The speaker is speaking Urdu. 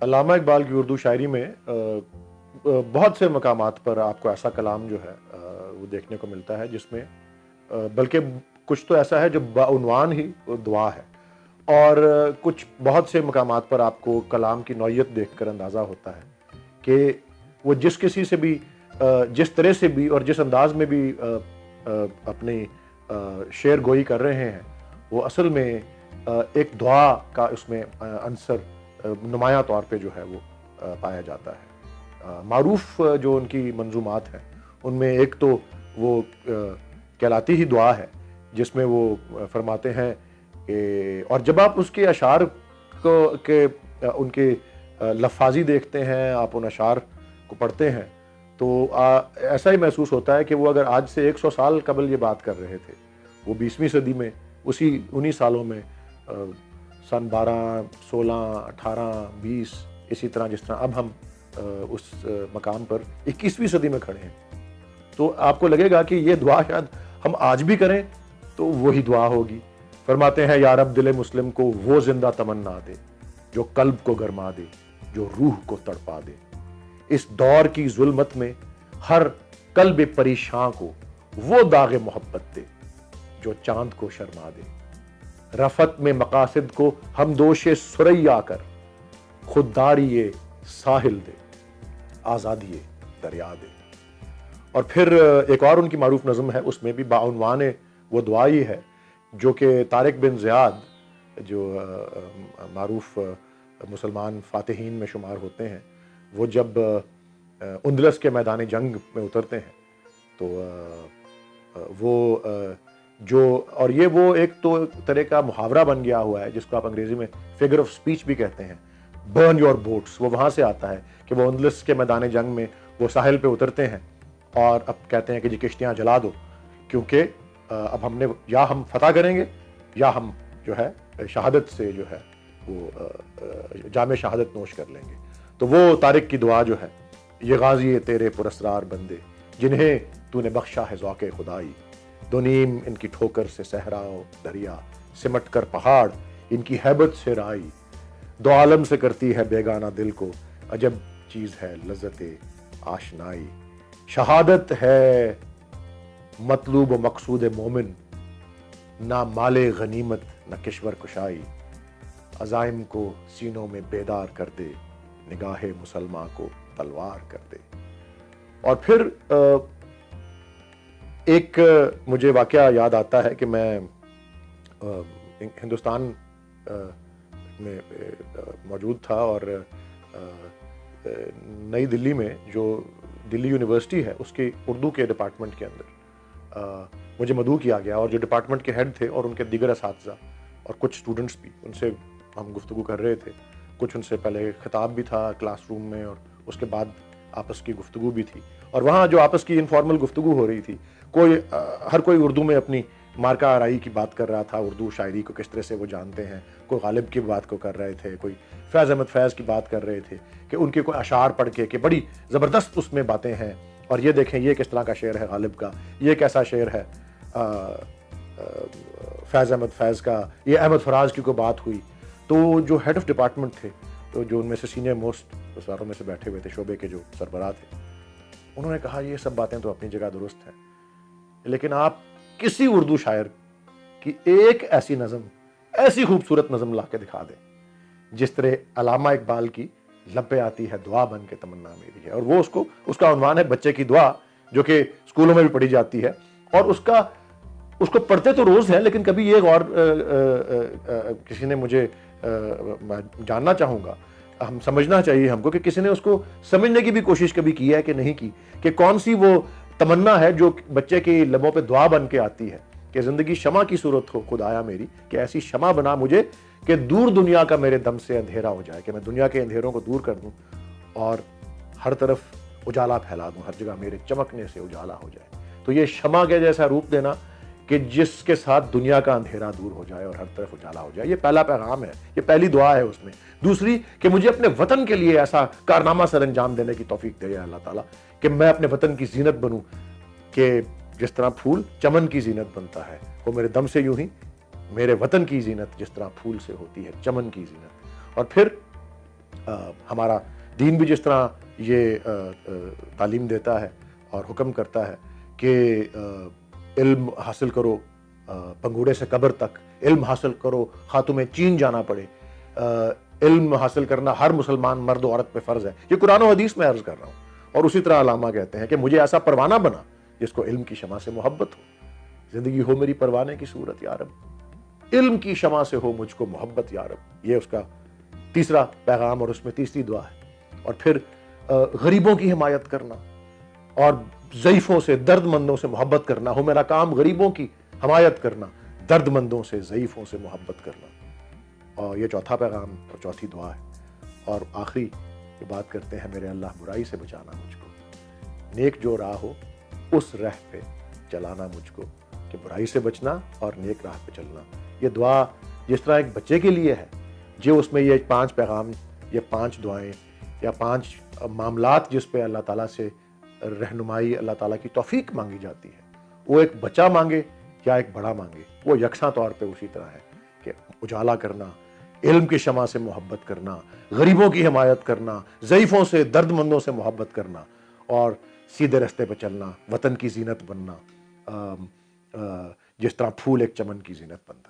علامہ اقبال کی اردو شاعری میں بہت سے مقامات پر آپ کو ایسا کلام جو ہے وہ دیکھنے کو ملتا ہے جس میں بلکہ کچھ تو ایسا ہے جو بعنوان ہی دعا ہے، اور کچھ بہت سے مقامات پر آپ کو کلام کی نوعیت دیکھ کر اندازہ ہوتا ہے کہ وہ جس کسی سے بھی جس طرح سے بھی اور جس انداز میں بھی اپنی شعر گوئی کر رہے ہیں، وہ اصل میں ایک دعا کا اس میں عنصر نمایاں طور پہ جو ہے وہ پایا جاتا ہے۔ معروف جو ان کی منظومات ہیں ان میں ایک تو وہ کہلاتی ہی دعا ہے، جس میں وہ فرماتے ہیں کہ اور جب آپ اس کے اشعار کو کہ ان کے لفاظی دیکھتے ہیں، آپ ان اشعار کو پڑھتے ہیں تو ایسا ہی محسوس ہوتا ہے کہ وہ اگر آج سے 100 سال قبل یہ بات کر رہے تھے، وہ 20ویں صدی میں انہی سالوں میں سن 12 16 18 20 اسی طرح جس طرح اب ہم اس مقام پر 21ویں صدی میں کھڑے ہیں، تو آپ کو لگے گا کہ یہ دعا شاید ہم آج بھی کریں تو وہی دعا ہوگی۔ فرماتے ہیں یا رب دل مسلم کو وہ زندہ تمنا دے جو قلب کو گرما دے، جو روح کو تڑپا دے، اس دور کی ظلمت میں ہر قلب پریشاں کو وہ داغ محبت دے جو چاند کو شرما دے، رفت میں مقاصد کو ہم دوش سریا کر خودداری ساحل دے، آزادی دریا دے۔ اور پھر ایک اور ان کی معروف نظم ہے، اس میں بھی بعنوان وہ دعا ہی ہے، جو کہ طارق بن زیاد جو معروف مسلمان فاتحین میں شمار ہوتے ہیں، وہ جب اندلس کے میدان جنگ میں اترتے ہیں تو وہ اور یہ وہ ایک تو طرح کا محاورہ بن گیا ہوا ہے جس کو آپ انگریزی میں فگر آف سپیچ بھی کہتے ہیں، برن یور بوٹس، وہ وہاں سے آتا ہے کہ وہ اندلس کے میدان جنگ میں وہ ساحل پہ اترتے ہیں اور اب کہتے ہیں کہ جی کشتیاں جلا دو، کیونکہ اب یا ہم فتح کریں گے یا ہم جو ہے شہادت سے جو ہے وہ جام شہادت نوش کر لیں گے۔ تو وہ طارق کی دعا جو ہے، یہ غازی تیرے پراسرار بندے جنہیں تو نے بخشا ہے ذوق خدائی، دو نیم ان کی ٹھوکر سے صحرا و دریا، سمٹ کر پہاڑ ان کی ہیبت سے رائی، دو عالم سے کرتی ہے بیگانہ دل کو عجب چیز ہے لذت آشنائی، شہادت ہے مطلوب و مقصود مومن، نہ مال غنیمت نہ کشور کشائی، عزائم کو سینوں میں بیدار کر دے، نگاہ مسلمان کو تلوار کر دے۔ اور پھر ایک مجھے واقعہ یاد آتا ہے کہ میں ہندوستان میں موجود تھا اور نئی دلی میں جو دلی یونیورسٹی ہے اس کی اردو کے ڈپارٹمنٹ کے اندر مجھے مدعو کیا گیا، اور جو ڈپارٹمنٹ کے ہیڈ تھے اور ان کے دیگر اساتذہ اور کچھ اسٹوڈنٹس بھی، ان سے ہم گفتگو کر رہے تھے، کچھ ان سے پہلے خطاب بھی تھا کلاس روم میں اور اس کے بعد آپس کی گفتگو بھی تھی، اور وہاں جو آپس کی انفارمل گفتگو ہو رہی تھی، ہر کوئی اردو میں اپنی مارکہ آرائی کی بات کر رہا تھا، اردو شاعری کو کس طرح سے وہ جانتے ہیں، کوئی غالب کی بات کو کر رہے تھے، کوئی فیض احمد فیض کی بات کر رہے تھے کہ ان کے کوئی اشعار پڑھ کے کہ بڑی زبردست اس میں باتیں ہیں، اور یہ دیکھیں یہ کس طرح کا شعر ہے غالب کا، یہ کیسا شعر ہے فیض احمد فیض کا، یہ احمد فراز کی کوئی بات ہوئی۔ تو جو ہیڈ آف ڈپارٹمنٹ تھے، تو جو ان میں سے سینئر موسٹ اسراروں میں سے بیٹھے ہوئے تھے، شعبے کے جو سربراہ تھے، انہوں نے کہا یہ سب باتیں تو اپنی جگہ درست ہیں، لیکن آپ کسی اردو شاعر کی ایک ایسی نظم، ایسی خوبصورت نظم لا کے دکھا دیں جس طرح علامہ اقبال کی لب پہ آتی ہے دعا بن کے تمنا میری ہے، اور وہ اس کا عنوان ہے بچے کی دعا، جو کہ اسکولوں میں بھی پڑھی جاتی ہے، اور اس کو پڑھتے تو روز ہیں، لیکن کبھی یہ غور کسی نے مجھے میں جاننا چاہوں گا، ہم سمجھنا چاہیے ہم کو کہ کسی نے اس کو سمجھنے کی بھی کوشش کبھی کی ہے کہ نہیں کی، کہ کون سی وہ تمنا ہے جو بچے کی لبوں پہ دعا بن کے آتی ہے کہ زندگی شمع کی صورت ہو خدایا میری، کہ ایسی شمع بنا مجھے کہ دور دنیا کا میرے دم سے اندھیرا ہو جائے، کہ میں دنیا کے اندھیروں کو دور کر دوں اور ہر طرف اجالا پھیلا دوں، ہر جگہ میرے چمکنے سے اجالا ہو جائے۔ تو یہ شمع کے جیسا روپ دینا کہ جس کے ساتھ دنیا کا اندھیرا دور ہو جائے اور ہر طرف اجالا ہو جائے، یہ پہلا پیغام ہے، یہ پہلی دعا ہے اس میں۔ دوسری کہ مجھے اپنے وطن کے لیے ایسا کارنامہ سر انجام دینے کی توفیق دے اللہ تعالیٰ کہ میں اپنے وطن کی زینت بنوں، کہ جس طرح پھول چمن کی زینت بنتا ہے، وہ میرے دم سے یوں ہی میرے وطن کی زینت جس طرح پھول سے ہوتی ہے چمن کی زینت۔ اور پھر ہمارا دین بھی جس طرح یہ تعلیم دیتا ہے اور حکم کرتا ہے کہ علم حاصل کرو پنگوڑے سے قبر تک، علم حاصل کرو خاتمِ چین جانا پڑے، علم حاصل کرنا ہر مسلمان مرد و عورت پہ فرض ہے، یہ قرآن و حدیث میں عرض کر رہا ہوں۔ اور اسی طرح علامہ کہتے ہیں کہ مجھے ایسا پروانہ بنا جس کو علم کی شمع سے محبت ہو، زندگی ہو میری پروانے کی صورت یا رب، علم کی شمع سے ہو مجھ کو محبت یا رب۔ یہ اس کا تیسرا پیغام اور اس میں تیسری دعا ہے۔ اور پھر غریبوں کی حمایت کرنا اور ضعیفوں سے، درد مندوں سے محبت کرنا ہو میرا کام، غریبوں کی حمایت کرنا، درد مندوں سے، ضعیفوں سے محبت کرنا۔ اور یہ چوتھا پیغام اور چوتھی دعا ہے۔ اور آخری یہ بات کرتے ہیں، میرے اللہ برائی سے بچانا مجھ کو، نیک جو راہ ہو اس راہ پہ چلانا مجھ کو، کہ برائی سے بچنا اور نیک راہ پہ چلنا۔ یہ دعا جس طرح ایک بچے کے لیے ہے، جو اس میں یہ 5 پیغام، یہ 5 دعائیں یا 5 معاملات جس پہ اللہ تعالیٰ سے رہنمائی، اللہ تعالیٰ کی توفیق مانگی جاتی ہے، وہ ایک بچہ مانگے یا ایک بڑا مانگے، وہ یکساں طور پہ اسی طرح ہے کہ اجالا کرنا، علم کی شمع سے محبت کرنا، غریبوں کی حمایت کرنا، ضعیفوں سے، درد مندوں سے محبت کرنا، اور سیدھے رستے پہ چلنا، وطن کی زینت بننا، جس طرح پھول ایک چمن کی زینت بنتا ہے۔